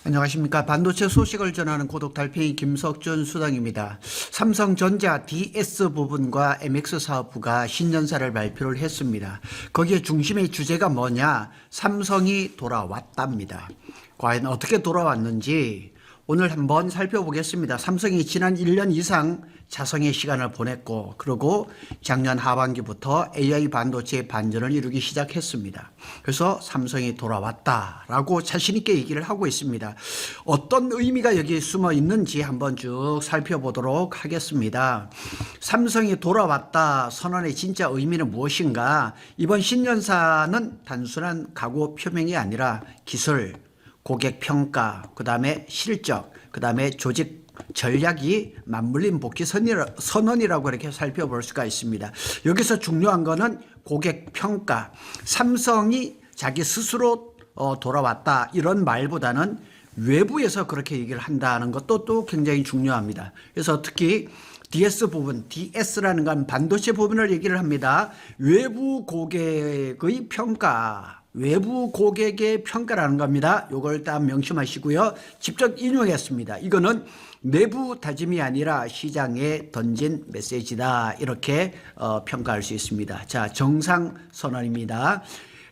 안녕하십니까. 반도체 소식을 전하는 고독 달팽이 김석준 수장입니다. 삼성전자 DS 부분과 MX 사업부가 신년사를 발표를 했습니다. 거기에 중심의 주제가 뭐냐? 삼성이 돌아왔답니다. 과연 어떻게 돌아왔는지 오늘 한번 살펴보겠습니다. 삼성이 지난 1년 이상 자성의 시간을 보냈고, 그리고 작년 하반기부터 AI 반도체의 반전을 이루기 시작했습니다. 그래서 삼성이 돌아왔다라고 자신있게 얘기를 하고 있습니다. 어떤 의미가 여기에 숨어 있는지 한번 쭉 살펴보도록 하겠습니다. 삼성이 돌아왔다 선언의 진짜 의미는 무엇인가? 이번 신년사는 단순한 각오 표명이 아니라 기술, 고객 평가, 그 다음에 실적, 그 다음에 조직 전략이 맞물린 복귀 선언이라고 이렇게 살펴볼 수가 있습니다. 여기서 중요한 거는 고객 평가. 삼성이 자기 스스로 돌아왔다 이런 말보다는 외부에서 그렇게 얘기를 한다는 것도 또 굉장히 중요합니다. 그래서 특히 DS 부분, DS라는 건 반도체 부분을 얘기를 합니다. 외부 고객의 평가. 외부 고객의 평가라는 겁니다. 이걸 딱 명심하시고요. 직접 인용했습니다. 이거는 내부 다짐이 아니라 시장에 던진 메시지다. 이렇게 평가할 수 있습니다. 자, 정상 선언입니다.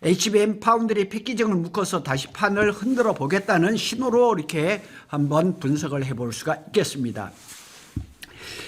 HBM 파운드리 패키징을 묶어서 다시 판을 흔들어 보겠다는 신호로 이렇게 한번 분석을 해볼 수가 있겠습니다.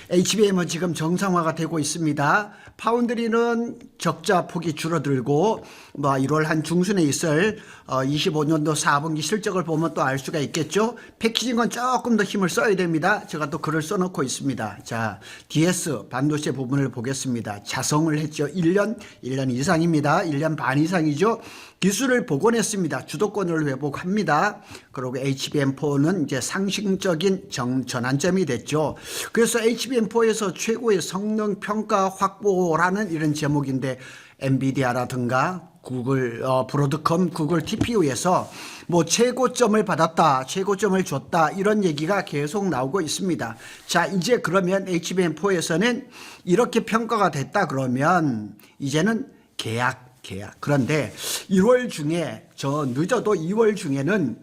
HBM은 지금 정상화가 되고 있습니다. 파운드리는 적자 폭이 줄어들고 1월 한 중순에 있을 25년도 4분기 실적을 보면 또 알 수가 있겠죠. 패키징은 조금 더 힘을 써야 됩니다. 제가 또 글을 써놓고 있습니다. 자, DS 반도체 부분을 보겠습니다. 자성을 했죠. 1년 이상입니다. 1년 반 이상이죠. 기술을 복원했습니다. 주도권을 회복합니다. 그리고 HBM4는 이제 상승적인 전환점이 됐죠. 그래서 HBM4에서 최고의 성능 평가 확보라는 이런 제목인데 엔비디아라든가 구글, 브로드컴, 구글 TPU에서 뭐 최고점을 받았다, 최고점을 줬다 이런 얘기가 계속 나오고 있습니다. 자, 이제 그러면 HBM4에서는 이렇게 평가가 됐다 그러면 이제는 계약. 그런데 1월 중에 늦어도 2월 중에는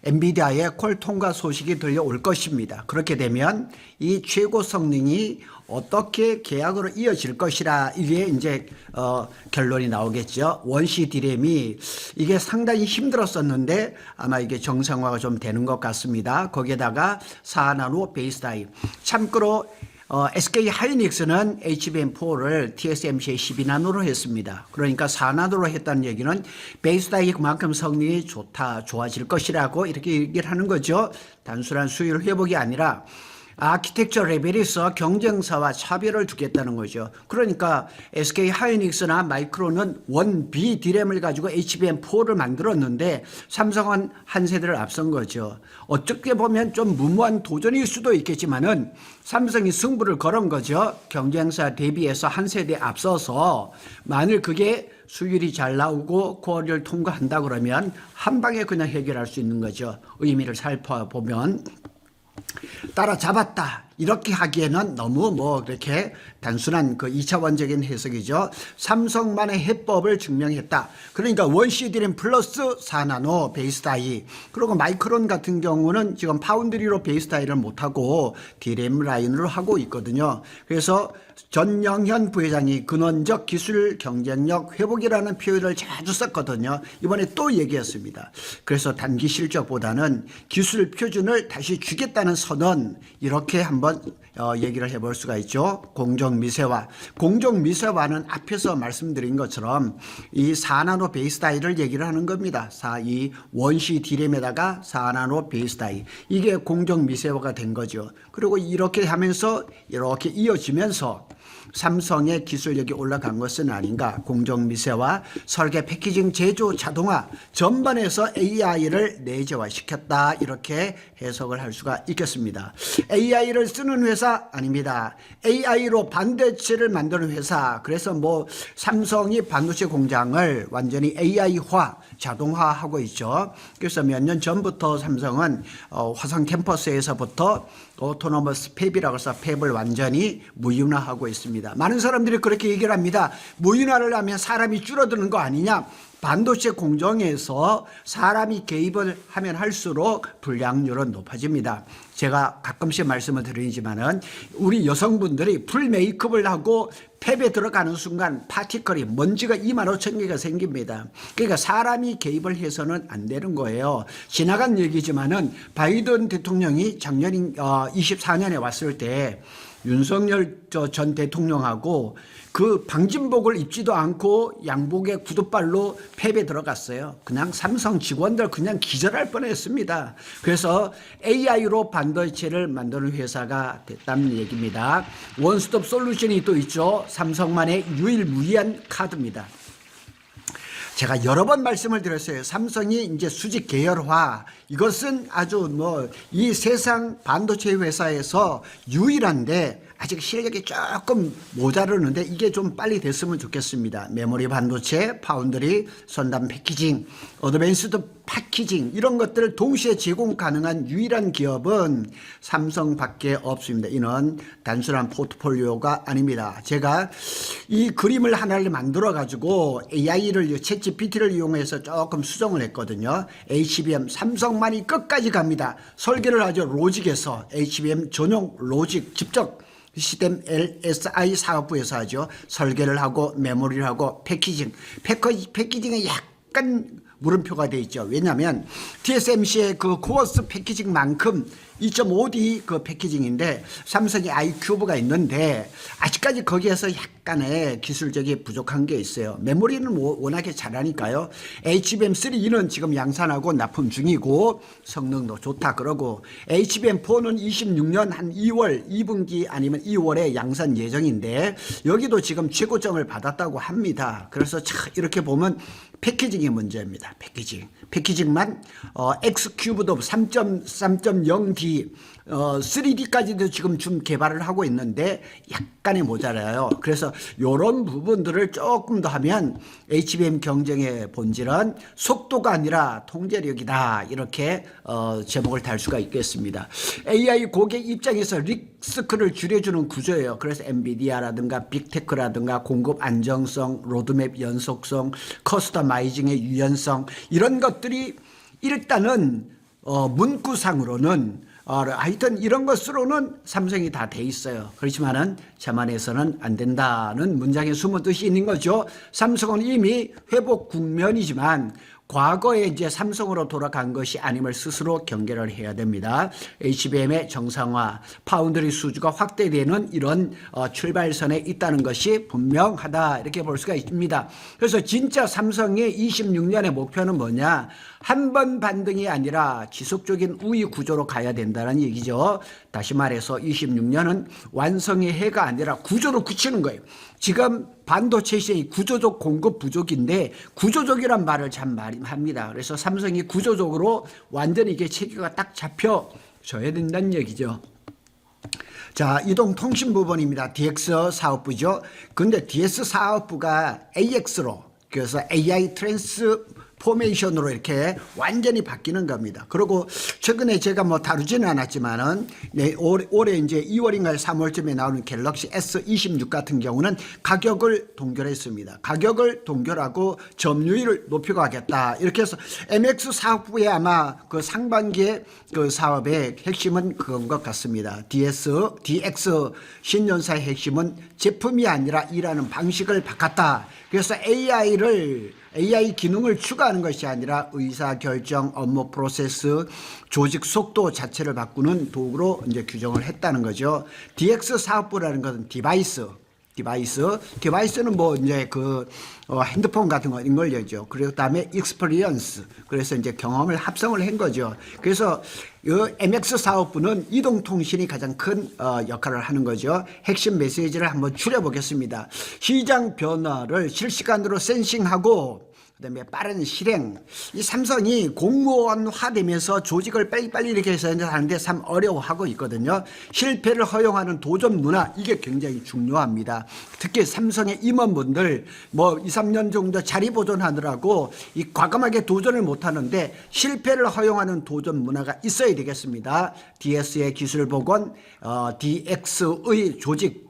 엔비디아의 퀄 통과 소식이 들려올 것입니다. 그렇게 되면 이 최고 성능이 어떻게 계약으로 이어질 것이라 이게 이제 결론이 나오겠죠. 원시 디램이 이게 상당히 힘들었었는데 아마 이게 정상화가 좀 되는 것 같습니다. 거기에다가 4나노 베이스 타입. 참고로 SK 하이닉스는 HBM4를 TSMC에 12나노로 했습니다. 그러니까 4나노로 했다는 얘기는 베이스 타입이 그만큼 성능이 좋아질 것이라고 이렇게 얘기를 하는 거죠. 단순한 수율 회복이 아니라 아키텍처 레벨에서 경쟁사와 차별을 두겠다는 거죠. 그러니까 SK 하이닉스나 마이크론은 1B 디램을 가지고 HBM4를 만들었는데 삼성은 한 세대를 앞선 거죠. 어떻게 보면 좀 무모한 도전일 수도 있겠지만은 삼성이 승부를 걸은 거죠. 경쟁사 대비해서 한 세대 앞서서 만일 그게 수율이 잘 나오고 퀄리티를 통과한다 그러면 한 방에 그냥 해결할 수 있는 거죠. 의미를 살펴보면 따라잡았다 이렇게 하기에는 너무 그렇게 단순한 그 2차원적인 해석이죠. 삼성만의 해법을 증명했다. 그러니까 원시 디램 플러스 4나노 베이스 타입. 그리고 마이크론 같은 경우는 지금 파운드리로 베이스 타입을 못하고 디램 라인으로 하고 있거든요. 그래서 전영현 부회장이 근원적 기술 경쟁력 회복이라는 표현을 자주 썼거든요. 이번에 또 얘기했습니다. 그래서 단기 실적보다는 기술 표준을 다시 주겠다는 선언 이렇게 한번 얘기를 해볼 수가 있죠. 공정미세화. 공정미세화는 앞에서 말씀드린 것처럼 이 4나노 베이스 타입을 얘기를 하는 겁니다. 이 원시 디램에다가 4나노 베이스 타입. 이게 공정미세화가 된 거죠. 그리고 이렇게 하면서 이렇게 이어지면서 삼성의 기술력이 올라간 것은 아닌가. 공정미세화, 설계, 패키징, 제조, 자동화 전반에서 AI를 내재화시켰다. 이렇게 해석을 할 수가 있겠습니다. AI를 쓰는 회사 아닙니다. AI로 반도체를 만드는 회사. 그래서 삼성이 반도체 공장을 완전히 AI화, 자동화하고 있죠. 그래서 몇 년 전부터 삼성은 화성 캠퍼스에서부터 오토노머스 팹이라고 해서 팹을 완전히 무인화하고 있습니다. 많은 사람들이 그렇게 얘기를 합니다. 무인화를 하면 사람이 줄어드는 거 아니냐. 반도체 공정에서 사람이 개입을 하면 할수록 불량률은 높아집니다. 제가 가끔씩 말씀을 드리지만은 우리 여성분들이 풀 메이크업을 하고 팹에 들어가는 순간 파티클이 먼지가 25,000개가 생깁니다. 그러니까 사람이 개입을 해서는 안 되는 거예요. 지나간 얘기지만은 바이든 대통령이 작년 24년에 왔을 때 윤석열 전 대통령하고 그 방진복을 입지도 않고 양복에 구두발로 팹에 들어갔어요. 그냥 삼성 직원들 그냥 기절할 뻔했습니다. 그래서 AI로 반도체를 만드는 회사가 됐다는 얘기입니다. 원스톱 솔루션이 또 있죠. 삼성만의 유일무이한 카드입니다. 제가 여러 번 말씀을 드렸어요. 삼성이 이제 수직 계열화, 이것은 아주 이 세상 반도체 회사에서 유일한데 아직 실력이 조금 모자르는데 이게 좀 빨리 됐으면 좋겠습니다. 메모리 반도체, 파운드리, 선단 패키징, 어드밴스드 패키징 이런 것들을 동시에 제공 가능한 유일한 기업은 삼성밖에 없습니다. 이는 단순한 포트폴리오가 아닙니다. 제가 이 그림을 하나를 만들어 가지고 AI를 챗GPT를 이용해서 조금 수정을 했거든요. HBM 삼성만이 끝까지 갑니다. 설계를 하죠. 로직에서 HBM 전용 로직 직접 시스템 LSI 사업부에서 하죠. 설계를 하고 메모리를 하고 패키징에 약간 물음표가 되어 있죠. 왜냐하면 TSMC의 그 코어스 패키징만큼 2.5D 그 패키징인데 삼성이 iCube가 있는데 아직까지 거기에서 약간의 기술적이 부족한 게 있어요. 메모리는 워낙에 잘하니까요. HBM3는 지금 양산하고 납품 중이고 성능도 좋다 그러고 HBM4는 26년 한 2월 2분기 아니면 2월에 양산 예정인데 여기도 지금 최고점을 받았다고 합니다. 그래서 이렇게 보면 패키징이 문제입니다. 패키징만 X큐브도 3.0D 3D까지도 지금 개발을 하고 있는데 약간의 모자라요. 그래서 이런 부분들을 조금 더 하면 HBM 경쟁의 본질은 속도가 아니라 통제력이다. 이렇게 제목을 달 수가 있겠습니다. AI 고객 입장에서 리스크를 줄여주는 구조예요. 그래서 엔비디아라든가 빅테크라든가 공급 안정성, 로드맵 연속성, 커스터마이징의 유연성 이런 것들이 일단은 문구상으로는 하여튼 이런 것으로는 삼성이 다 돼 있어요. 그렇지만은 자만해서는 안 된다는 문장에 숨은 뜻이 있는 거죠. 삼성은 이미 회복 국면이지만 과거에 이제 삼성으로 돌아간 것이 아님을 스스로 경계를 해야 됩니다. HBM의 정상화, 파운드리 수주가 확대되는 이런 출발선에 있다는 것이 분명하다 이렇게 볼 수가 있습니다. 그래서 진짜 삼성의 26년의 목표는 뭐냐? 한 번 반등이 아니라 지속적인 우위 구조로 가야 된다는 얘기죠. 다시 말해서 26년은 완성의 해가 아니라 구조로 굳히는 거예요. 지금 반도체 시장이 구조적 공급 부족인데 구조적이란 말을 참 많이 합니다. 그래서 삼성이 구조적으로 완전히 이게 체계가 딱 잡혀져야 된다는 얘기죠. 자, 이동통신 부분입니다. DX 사업부죠. 근데 DS 사업부가 AX로 그래서 AI 트랜스포메이션으로 이렇게 완전히 바뀌는 겁니다. 그리고 최근에 제가 다루지는 않았지만은 올해 이제 2월인가 3월쯤에 나오는 갤럭시 S26 같은 경우는 가격을 동결했습니다. 가격을 동결하고 점유율을 높여가겠다. 이렇게 해서 MX 사업부의 아마 그 상반기에 그 사업의 핵심은 그건 것 같습니다. DX 신년사의 핵심은 제품이 아니라 일하는 방식을 바꿨다. 그래서 AI 기능을 추가하는 것이 아니라 의사결정, 업무 프로세스, 조직 속도 자체를 바꾸는 도구로 이제 규정을 했다는 거죠. DX 사업부라는 것은 디바이스는 이제 핸드폰 같은 거 이런 걸 얘기죠. 그리고 그다음에 익스퍼리언스. 그래서 이제 경험을 합성을 한 거죠. 그래서 이 MX 사업부는 이동통신이 가장 큰 역할을 하는 거죠. 핵심 메시지를 한번 추려보겠습니다. 시장 변화를 실시간으로 센싱하고 그다음에 빠른 실행. 이 삼성이 공무원화되면서 조직을 빨리빨리 이렇게 해서 하는데 참 어려워하고 있거든요. 실패를 허용하는 도전 문화 이게 굉장히 중요합니다. 특히 삼성의 임원분들 2, 3년 정도 자리 보존하느라고 이 과감하게 도전을 못하는데 실패를 허용하는 도전 문화가 있어야 되겠습니다. DS의 기술 복원, DX의 조직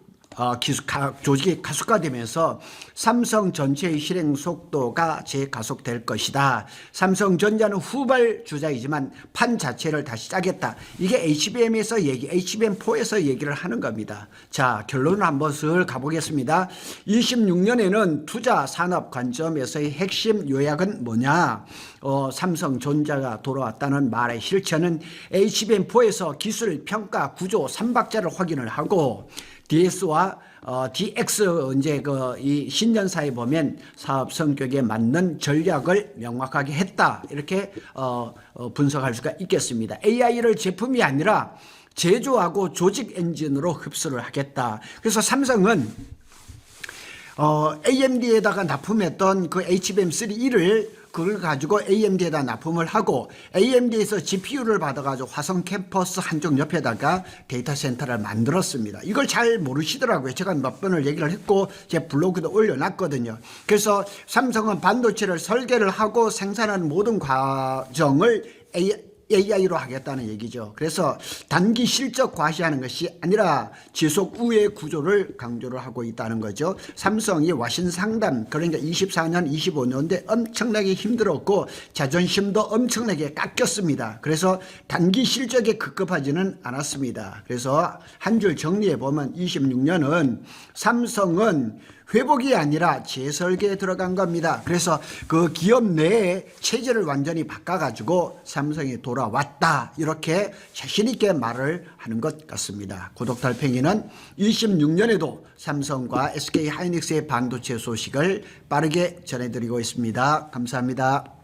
조직이 가속화되면서 삼성 전체의 실행 속도가 재가속될 것이다. 삼성전자는 후발 주자이지만 판 자체를 다시 짜겠다. 이게 HBM4에서 얘기를 하는 겁니다. 자, 결론을 한번 슬 가보겠습니다. 26년에는 투자 산업 관점에서의 핵심 요약은 뭐냐? 삼성전자가 돌아왔다는 말의 실체는 HBM4에서 기술 평가 구조 3박자를 확인을 하고 DS와 DX 이제 이 신년사에 보면 사업 성격에 맞는 전략을 명확하게 했다. 이렇게 분석할 수가 있겠습니다. AI를 제품이 아니라 제조하고 조직 엔진으로 흡수를 하겠다. 그래서 삼성은 AMD에다가 납품했던 그 HBM3E를 그걸 가지고 AMD에다 납품을 하고 AMD에서 GPU를 받아가지고 화성 캠퍼스 한쪽 옆에다가 데이터 센터를 만들었습니다. 이걸 잘 모르시더라고요. 제가 몇 번을 얘기를 했고 제 블로그도 올려놨거든요. 그래서 삼성은 반도체를 설계를 하고 생산하는 모든 과정을 AI로 하겠다는 얘기죠. 그래서 단기 실적 과시하는 것이 아니라 지속 우회 구조를 강조를 하고 있다는 거죠. 삼성이 와신 상담, 그러니까 24년, 25년대 엄청나게 힘들었고 자존심도 엄청나게 깎였습니다. 그래서 단기 실적에 급급하지는 않았습니다. 그래서 한 줄 정리해 보면 26년은 삼성은 회복이 아니라 재설계에 들어간 겁니다. 그래서 그 기업 내에 체제를 완전히 바꿔가지고 삼성이 돌아왔다. 이렇게 자신있게 말을 하는 것 같습니다. 고독달팽이는 26년에도 삼성과 SK 하이닉스의 반도체 소식을 빠르게 전해드리고 있습니다. 감사합니다.